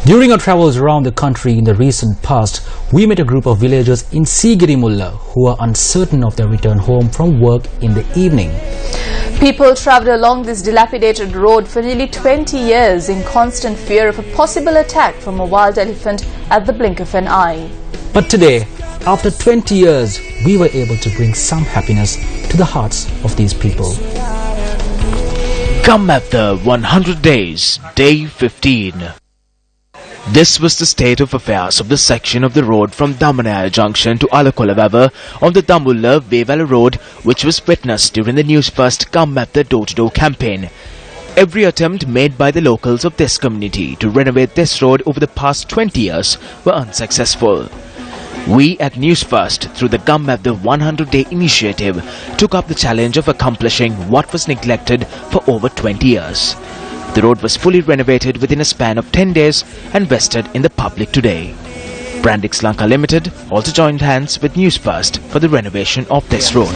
During our travels around the country in the recent past, we met a group of villagers in Sigirimulla who are uncertain of their return home from work in the evening. People travelled along this dilapidated road for nearly 20 years in constant fear of a possible attack from a wild elephant at the blink of an eye. But today, after 20 years, we were able to bring some happiness to the hearts of these people. Come after 100 days, day 15. This was the state of affairs of the section of the road from Damanaya Junction to Alakolavavar on the Dambulla-Vevala road, which was witnessed during the Newsfirst Come After door-to-door campaign. Every attempt made by the locals of this community to renovate this road over the past 20 years were unsuccessful. We at Newsfirst, through the Come After 100-day initiative, took up the challenge of accomplishing what was neglected for over 20 years. The road was fully renovated within a span of 10 days and vested in the public today. Brandix Lanka Limited also joined hands with Newsfirst for the renovation of this road.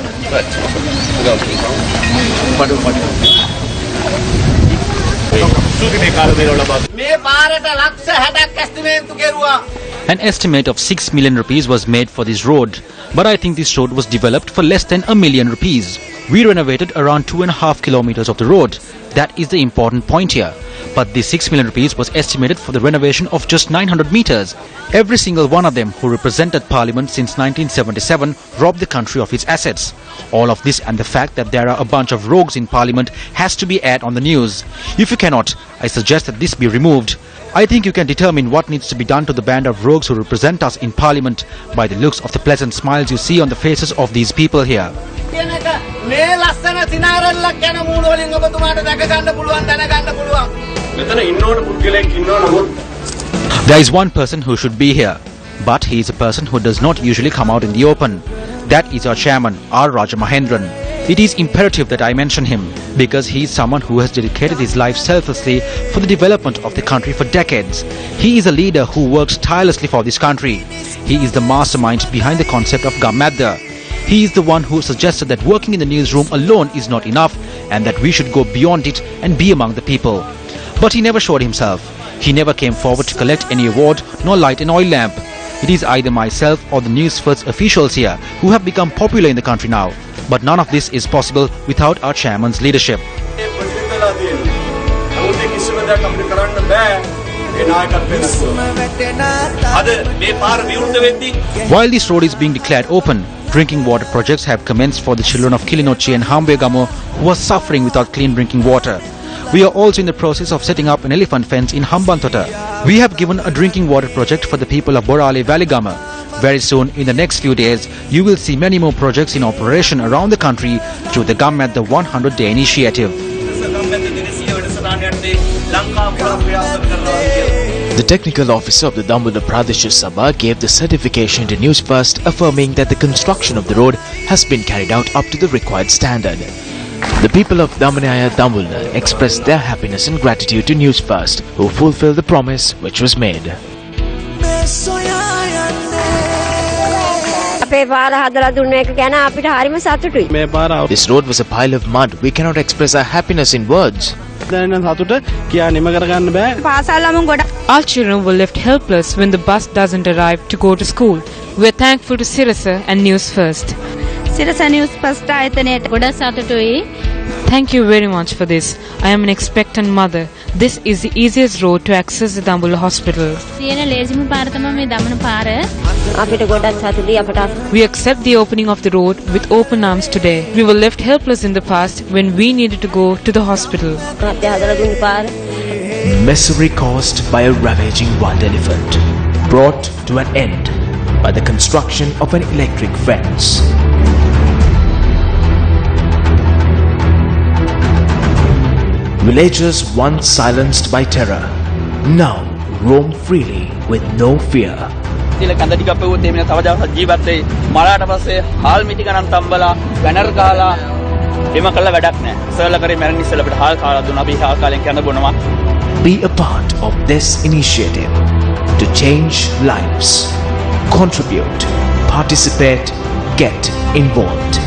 An estimate of 6 million rupees was made for this road, but I think this road was developed for less than $1 million rupees. We renovated around 2.5 kilometers of the road. That is the important point here. But the 6 million rupees was estimated for the renovation of just 900 meters. Every single one of them who represented Parliament since 1977 robbed the country of its assets. All of this and the fact that there are a bunch of rogues in Parliament has to be aired on the news. If you cannot, I suggest that this be removed. I think you can determine what needs to be done to the band of rogues who represent us in Parliament by the looks of the pleasant smiles you see on the faces of these people here. There is one person who should be here, but he is a person who does not usually come out in the open. That is our chairman, R. Rajamahendran. It is imperative that I mention him because he is someone who has dedicated his life selflessly for the development of the country for decades. He is a leader who works tirelessly for this country. He is the mastermind behind the concept of Gammadda. He is the one who suggested that working in the newsroom alone is not enough and that we should go beyond it and be among the people. But he never showed himself. He never came forward to collect any award nor light an oil lamp. It is either myself or the Newsfirst officials here who have become popular in the country now. But none of this is possible without our chairman's leadership. While this road is being declared open, drinking water projects have commenced for the children of Kilinochi and Hambegamo who are suffering without clean drinking water. We are also in the process of setting up an elephant fence in Hambantota. We have given a drinking water project for the people of Borale Valigama. Very soon, in the next few days, you will see many more projects in operation around the country through the Come After 100-day initiative. The technical officer of the Dambulla Pradesh Sabha gave the certification to Newsfirst, affirming that the construction of the road has been carried out up to the required standard. The people of Damanaya Dambulla expressed their happiness and gratitude to Newsfirst, who fulfilled the promise which was made. This road was a pile of mud. We cannot express our happiness in words. Our children were left helpless when the bus doesn't arrive to go to school. We are thankful to Sirasa and Newsfirst. Thank you very much for this. I am an expectant mother. This is the easiest road to access the Dambulla hospital. We accept the opening of the road with open arms today. We were left helpless in the past when we needed to go to the hospital. Misery caused by a ravaging wild elephant, brought to an end by the construction of an electric fence. Villagers once silenced by terror now roam freely with no fear. Be a part of this initiative to change lives. Contribute, participate, get involved.